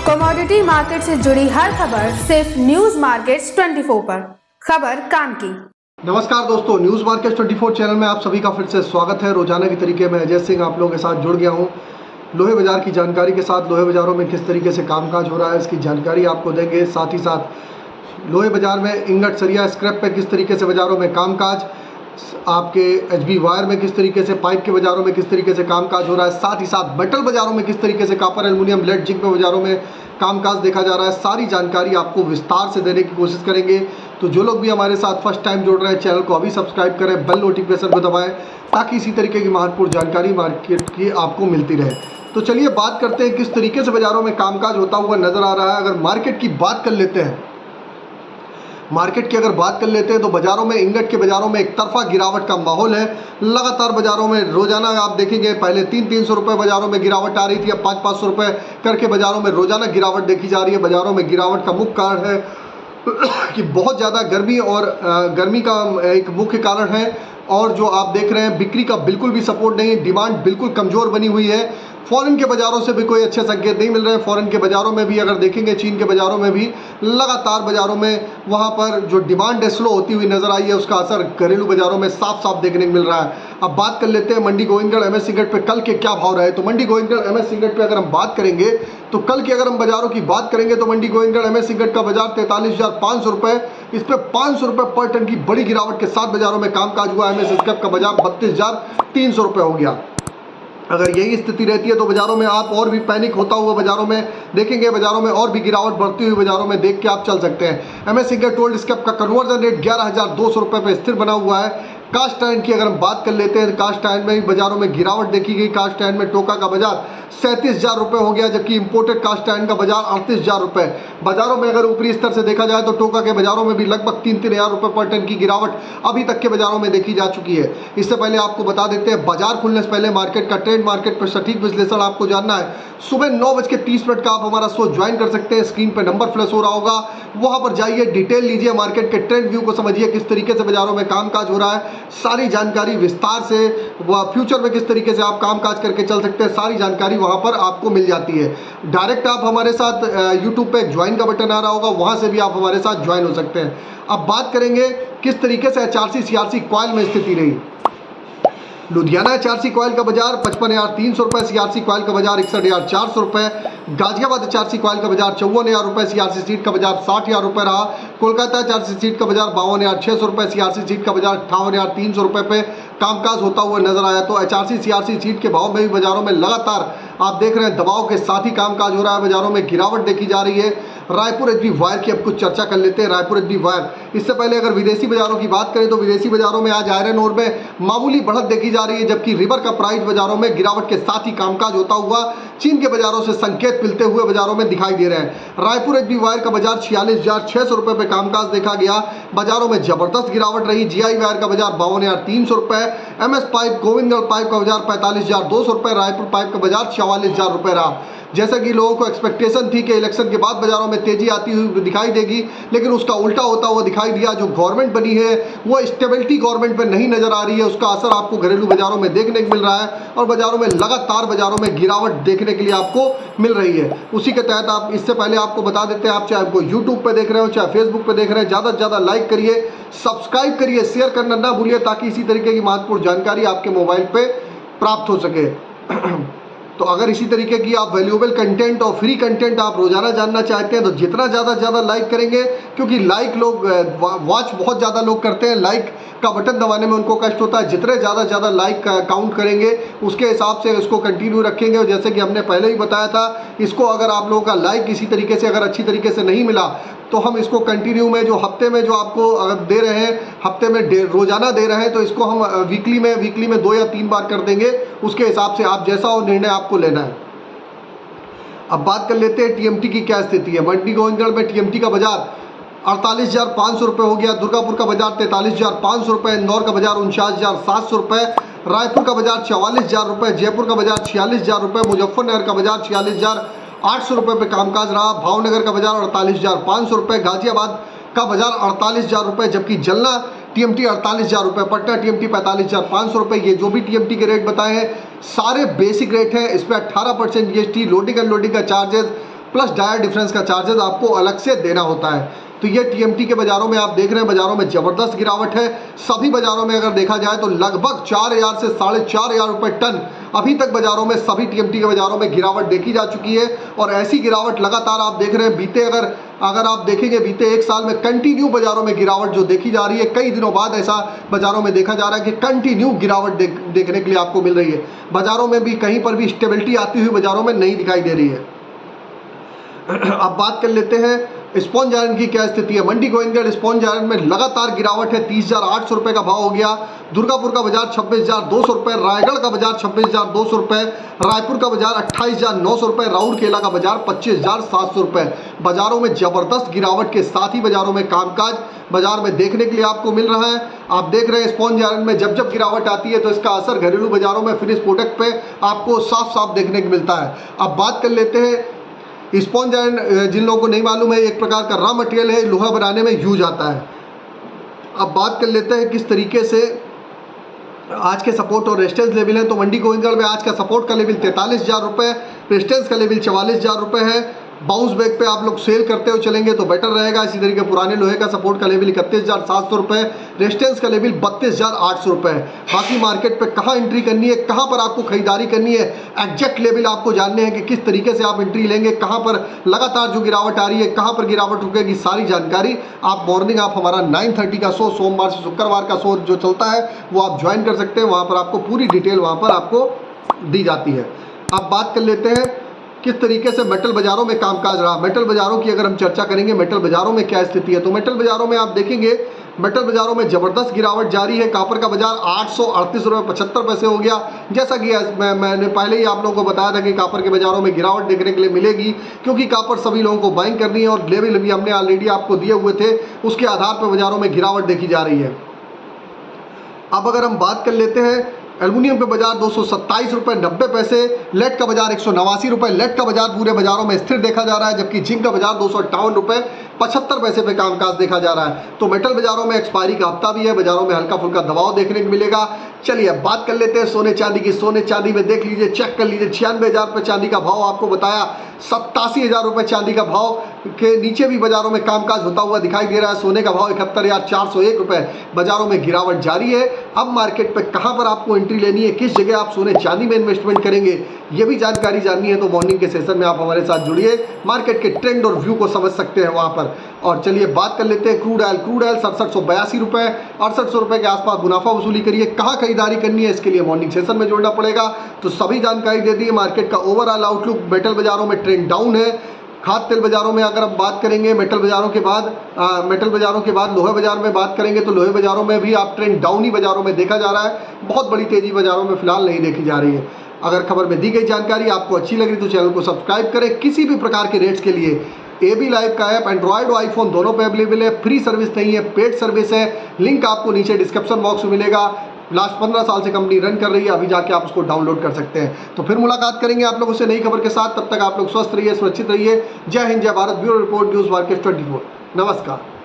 Commodity market से जुड़ी हर खबर सिर्फ न्यूज मार्केट्स 24 पर। खबर काम की। नमस्कार दोस्तों, न्यूज मार्केट 24 चैनल में आप सभी का फिर से स्वागत है। रोजाना की तरीके में अजय सिंह आप लोगों के साथ जुड़ गया हूं। लोहे बाजार की जानकारी के साथ लोहे बाजारों में किस तरीके से कामकाज हो रहा है इसकी जानकारी आपको देंगे। साथ ही साथ लोहे बाजार में इंगट सरिया स्क्रैप पे किस तरीके से बाजारों में कामकाज, आपके एचबी वायर में किस तरीके से, पाइप के बाजारों में किस तरीके से कामकाज हो रहा है, साथ ही साथ मेटल बाजारों में किस तरीके से कॉपर, एल्युमिनियम, लेड, जिंक में बाजारों में कामकाज देखा जा रहा है, सारी जानकारी आपको विस्तार से देने की कोशिश करेंगे। तो जो लोग भी हमारे साथ फर्स्ट टाइम जुड़ रहे हैं, चैनल को अभी सब्सक्राइब करें, बेल नोटिफिकेशन को दबाएं ताकि इसी तरीके की महत्वपूर्ण जानकारी मार्केट की आपको मिलती रहे। तो चलिए बात करते हैं किस तरीके से बाजारों में कामकाज होता हुआ नजर आ रहा है। अगर मार्केट की बात कर लेते हैं, मार्केट की अगर बात कर लेते हैं तो बाजारों में इंगट के बाजारों में एक तरफा गिरावट का माहौल है। लगातार बाजारों में रोजाना आप देखेंगे पहले 300-300 रुपए बाजारों में गिरावट आ रही थी, अब 500-500 रुपए करके बाजारों में रोजाना गिरावट देखी जा रही है। बाजारों में गिरावट का मुख्य कारण है कि बहुत ज़्यादा गर्मी और गर्मी का एक मुख्य कारण है। और जो आप देख रहे हैं बिक्री का बिल्कुल भी सपोर्ट नहीं है, डिमांड बिल्कुल कमज़ोर बनी हुई है। फॉरेन के बाज़ारों से भी कोई अच्छे संकेत नहीं मिल रहे हैं। फॉरेन के बाज़ारों में भी अगर देखेंगे, चीन के बाज़ारों में भी लगातार बाज़ारों में वहाँ पर जो डिमांड है स्लो होती हुई नज़र आई है, उसका असर घरेलू बाज़ारों में साफ साफ देखने को मिल रहा है। अब बात कर लेते हैं मंडी गोविंदगढ़ एमएस इंगट पे कल के क्या भाव रहे। तो मंडी गोविंदगढ़ एमएस इंगट पे अगर हम बात करेंगे तो कल की अगर हम बाज़ारों की बात करेंगे तो मंडी गोविंदगढ़ एमएस इंगट का बाजार 43,500 रुपये, इस पर 500 रुपये पर टन की बड़ी गिरावट के साथ बाज़ारों में कामकाज हुआ। एमएस स्क्रैप का बाजार 32,300 रुपये हो गया। अगर यही स्थिति रहती है तो बाजारों में आप और भी पैनिक होता हुआ बाजारों में देखेंगे, बाजारों में और भी गिरावट बढ़ती हुई बाजारों में देख के आप चल सकते हैं। एमएस इंगट ओल्ड स्क्रैप का कन्वर्जन रेट 11,200 रुपये पर स्थिर बना हुआ है। कास्ट आयरन की अगर हम बात कर लेते हैं, कास्ट आयरन में भी बाजारों में गिरावट देखी गई। कास्ट आयरन में टोका का बाजार 37,000 रुपये हो गया, जबकि इंपोर्टेड कास्ट आयरन का बाजार 38,000 रुपये। बाजारों में अगर ऊपरी स्तर से देखा जाए तो टोका के बाजारों में भी लगभग 3-3 हज़ार रुपये पर टन की गिरावट अभी तक के बाजारों में देखी जा चुकी है। इससे पहले आपको बता देते हैं बाजार खुलने से पहले मार्केट का ट्रेंड, मार्केट पर सटीक विश्लेषण आपको जानना है, सुबह 9:30 का आप हमारा शो ज्वाइन कर सकते हैं। स्क्रीन पर नंबर फ्लैश हो रहा होगा, वहां पर जाइए, डिटेल लीजिए, मार्केट के ट्रेंड व्यू को समझिए, किस तरीके से बाजारों में कामकाज हो रहा है, सारी जानकारी विस्तार से, फ्यूचर में किस तरीके से आप कामकाज करके चल सकते हैं, सारी जानकारी वहां पर आपको मिल जाती है। डायरेक्ट आप हमारे साथ यूट्यूब पे ज्वाइन का बटन आ रहा होगा, वहां से भी आप हमारे साथ ज्वाइन हो सकते हैं। अब बात करेंगे किस तरीके से एचआरसी सीआरसी कॉइल में स्थिति रही। लुधियाना एचआरसी कॉइल का बाजार 55,300 रुपये, सीआरसी कॉइल का बाजार 61,400 रुपये। गाजियाबाद एचआरसी कॉइल का बाजार 54,000 रुपये, सीआरसी सीट का बाजार 60,000 रुपये रहा। कोलकाता एचआरसी सीट का बाजार 52,600 रुपये, सीआरसी सीट का बाजार 58,300 रुपये पे कामकाज होता हुआ नजर आया। तो एचआरसी सीआरसी सीट के भाव में भी बाजारों में लगातार आप देख रहे हैं दबाव के साथ ही कामकाज हो रहा है, बाजारों में गिरावट देखी जा रही है। रायपुर एचबी वायर की अब कुछ चर्चा कर लेते हैं। रायपुर एचबी वायर, इससे पहले अगर विदेशी बाजारों की बात करें तो विदेशी बाजारों में आज आयरन ओर में मामूली बढ़त देखी जा रही है, जबकि रिवर का प्राइस बाजारों में गिरावट के साथ ही कामकाज होता हुआ चीन के बाजारों से संकेत मिलते हुए बाजारों में दिखाई दे रहे हैं। रायपुर एचबी वायर का बाजार 46,600 रुपये पे कामकाज देखा गया। बाजारों में जबरदस्त गिरावट रही। जीआई वायर का बाजार 52,300 रुपये, एमएस पाइप, गोविंदगढ़ पाइप का बाजार 45,200 रुपये, रायपुर पाइप का बाजार 44,000 रुपये रहा। जैसा कि लोगों को एक्सपेक्टेशन थी कि इलेक्शन के बाद बाजारों में तेजी आती हुई दिखाई देगी, लेकिन उसका उल्टा होता हुआ दिखाई दिया। जो गवर्नमेंट बनी है वो स्टेबिलिटी गवर्नमेंट पे नहीं नजर आ रही है, उसका असर आपको घरेलू बाजारों में देखने को मिल रहा है और बाजारों में लगातार बाजारों में गिरावट देखने के लिए आपको मिल रही है। उसी के तहत आप, इससे पहले आपको बता देते हैं, आप चाहे आपको यूट्यूब पे देख रहे हो चाहे फेसबुक पे देख रहे हैं, ज़्यादा से ज़्यादा लाइक करिए, सब्सक्राइब करिए, शेयर करना ना भूलिए ताकि इसी तरीके की महत्वपूर्ण जानकारी आपके मोबाइल पे प्राप्त हो सके। तो अगर इसी तरीके की आप वैल्यूएबल कंटेंट और फ्री कंटेंट आप रोजाना जानना चाहते हैं तो जितना ज़्यादा लाइक करेंगे, क्योंकि लाइक लोग वॉच बहुत ज़्यादा लोग करते हैं, लाइक का बटन दबाने में उनको कष्ट होता है। जितने ज़्यादा लाइक काउंट करेंगे उसके हिसाब से इसको कंटिन्यू रखेंगे। और जैसे कि हमने पहले ही बताया था, इसको अगर आप लोगों का लाइक इसी तरीके से अगर अच्छी तरीके से नहीं मिला तो हम इसको कंटिन्यू में, जो हफ्ते में जो आपको अगर दे रहे हैं, हफ्ते में रोजाना दे रहे हैं, तो इसको हम वीकली में 2 या 3 बार कर देंगे। उसके हिसाब से आप जैसा हो निर्णय आपको लेना है। अब बात कर लेते हैं टीएमटी की क्या स्थिति है। मंडी गोविंदगढ़ में टीएमटी का बाजार 48,500 रुपये हो गया, दुर्गापुर का बाजार 43,500 रुपये, इंदौर का बाजार 49,700 रुपये, रायपुर का बाजार 44,000 रुपये, जयपुर का बाजार 46,000 रुपये, मुजफ्फरनगर का बाजार 46,800 रुपये पे कामकाज रहा। भावनगर का बाजार 48,500 रुपये, गाजियाबाद का बाजार 48,000 रुपये, जबकि जलना टीएमटी 48,000 रुपये, पटना टीएमटी 45,500 रुपये। ये जो भी टीएमटी के रेट बताए हैं सारे बेसिक रेट हैं। इस पर 18% जीएसटी, लोडिंग अनलोडिंग का चार्जेस प्लस डायर डिफरेंस का चार्जेस आपको अलग से देना होता है। तो ये टीएमटी के बाज़ारों में आप देख रहे हैं, बाज़ारों में ज़बरदस्त गिरावट है। सभी बाज़ारों में अगर देखा जाए तो लगभग 4000 से 4500 रुपये टन अभी तक बाज़ारों में सभी टीएमटी के बाज़ारों में गिरावट देखी जा चुकी है। और ऐसी गिरावट लगातार आप देख रहे हैं बीते अगर आप देखेंगे बीते एक साल में कंटिन्यू बाज़ारों में गिरावट जो देखी जा रही है, कई दिनों बाद ऐसा बाज़ारों में देखा जा रहा है कि कंटिन्यू गिरावट देखने के लिए आपको मिल रही है। बाज़ारों में भी कहीं पर भी स्टेबिलिटी आती हुई बाज़ारों में नहीं दिखाई दे रही है। अब बात कर लेते हैं स्पॉन्ज आयरन की क्या स्थिति है। मंडी गोविंदगढ़ स्पॉन्ज आयरन में लगातार गिरावट है। 30,800 रुपये का भाव हो गया। दुर्गापुर का बाजार 26,200 रुपये, रायगढ़ का बाजार 26,200 रुपये, रायपुर का बाजार 28,900 रुपये, राउरकेला का बाजार 25,700 रुपये। बाजारों में जबरदस्त गिरावट के साथ ही बाजारों में कामकाज बाजार में देखने के लिए आपको मिल रहा है। आप देख रहे हैं स्पॉन्ज आयरन में जब जब गिरावट आती है तो इसका असर घरेलू बाजारों में फिनिश प्रोडक्ट पे आपको साफ साफ देखने को मिलता है। अब बात कर लेते हैं स्पॉन्ज आयरन, जिन लोगों को नहीं मालूम है, एक प्रकार का रॉ मटेरियल है, लोहा बनाने में यूज आता है। अब बात कर लेते हैं किस तरीके से आज के सपोर्ट और रेजिस्टेंस लेवल है। तो मंडी गोविंदगढ़ में आज का सपोर्ट का लेवल 43,000 रुपये, रेजिस्टेंस का लेवल 44,000 रुपये है। बाउंस बैक पे आप लोग सेल करते हुए चलेंगे तो बेटर रहेगा। इसी तरीके पुराने लोहे का सपोर्ट का लेवल 31,700 रुपये, रेजिस्टेंस का लेवल 32,800 रुपये है। बाकी मार्केट पे कहाँ एंट्री करनी है, कहाँ पर आपको खरीदारी करनी है, एग्जैक्ट लेवल आपको जानने हैं कि किस तरीके से आप एंट्री लेंगे, कहाँ पर लगातार जो गिरावट आ रही है, कहाँ पर गिरावट रुकेगी, सारी जानकारी आप मॉर्निंग आप हमारा 9:30 का शो, सोमवार से शुक्रवार का शो जो चलता है वो आप ज्वाइन कर सकते हैं। वहाँ पर आपको पूरी डिटेल वहाँ पर आपको दी जाती है। अब बात कर लेते हैं किस तरीके से मेटल बाजारों में कामकाज रहा। मेटल बाजारों की अगर हम चर्चा करेंगे, मेटल बाजारों में क्या स्थिति है, तो मेटल बाजारों में आप देखेंगे मेटल बाजारों में जबरदस्त गिरावट जारी है। कॉपर का बाजार 838 रुपये 75 पैसे हो गया। जैसा कि मैंने पहले ही आप लोगों को बताया था कि कॉपर के बाजारों में गिरावट देखने के लिए मिलेगी, क्योंकि कॉपर सभी लोगों को बाइंग करनी है और लेवल भी हमने ऑलरेडी आपको दिए हुए थे, उसके आधार पर बाजारों में गिरावट देखी जा रही है। अब अगर हम बात कर लेते हैं एल्युमिनियम का बाजार 227 रुपये 90 पैसे, लेड का बाजार 189 रुपये, लेड का बाजार पूरे बाजारों में स्थिर देखा जा रहा है, जबकि जिंक का बाजार 258 रुपये 75 पैसे पे कामकाज देखा जा रहा है। तो मेटल बाजारों में एक्सपायरी का हफ्ता भी है, बाजारों में हल्का फुल्का दबाव देखने को मिलेगा। चलिए अब बात कर लेते हैं सोने चांदी की। सोने चांदी में देख लीजिए, चेक कर लीजिए, 96,000 रुपये चांदी का भाव आपको बताया, 87,000 रुपये चांदी का भाव के नीचे भी बाजारों में कामकाज होता हुआ दिखाई दे रहा है। सोने का भाव 71,401 रुपये, बाजारों में गिरावट जारी है। अब मार्केट पे कहाँ पर आपको एंट्री लेनी है, किस जगह आप सोने चांदी में इन्वेस्टमेंट करेंगे, ये भी जानकारी जाननी है तो मॉर्निंग के सेशन में आप हमारे साथ जुड़िए, मार्केट के ट्रेंड और व्यू को समझ सकते हैं वहाँ पर। और चलिए बात कर लेते हैं क्रूड ऑयल 6782 रुपये 6800 रुपये के आसपास मुनाफा वसूली करिए। कहाँ खरीदारी करनी है, इसके लिए मॉर्निंग सेशन में जुड़ना पड़ेगा। तो सभी जानकारी दे दी है। मार्केट का ओवरऑल आउटलुक, मेटल बाजारों में ट्रेंड डाउन है। खाद्य तेल बाजारों में अगर हम बात करेंगे, मेटल बाजारों के बाद लोहे बाजार में बात करेंगे तो लोहे बाजारों में भी आप ट्रेंड डाउन ही बाजारों में देखा जा रहा है। बहुत बड़ी तेजी बाजारों में फिलहाल नहीं देखी जा रही है। अगर खबर में दी गई जानकारी आपको अच्छी लगी तो चैनल को सब्सक्राइब करें। किसी भी प्रकार के रेट्स के लिए AB लाइव का ऐप एंड्रॉयड और आईफोन दोनों पे अवेलेबल है। फ्री सर्विस नहीं है, पेड सर्विस है। लिंक आपको नीचे डिस्क्रिप्शन बॉक्स में मिलेगा। लास्ट 15 साल से कंपनी रन कर रही है, अभी जाके आप उसको डाउनलोड कर सकते हैं। तो फिर मुलाकात करेंगे आप लोगों से नई खबर के साथ। तब तक आप लोग स्वस्थ रहिए, सुरक्षित रहिए। जय हिंद, जय Bharat. Bureau report, news market 24। नमस्कार।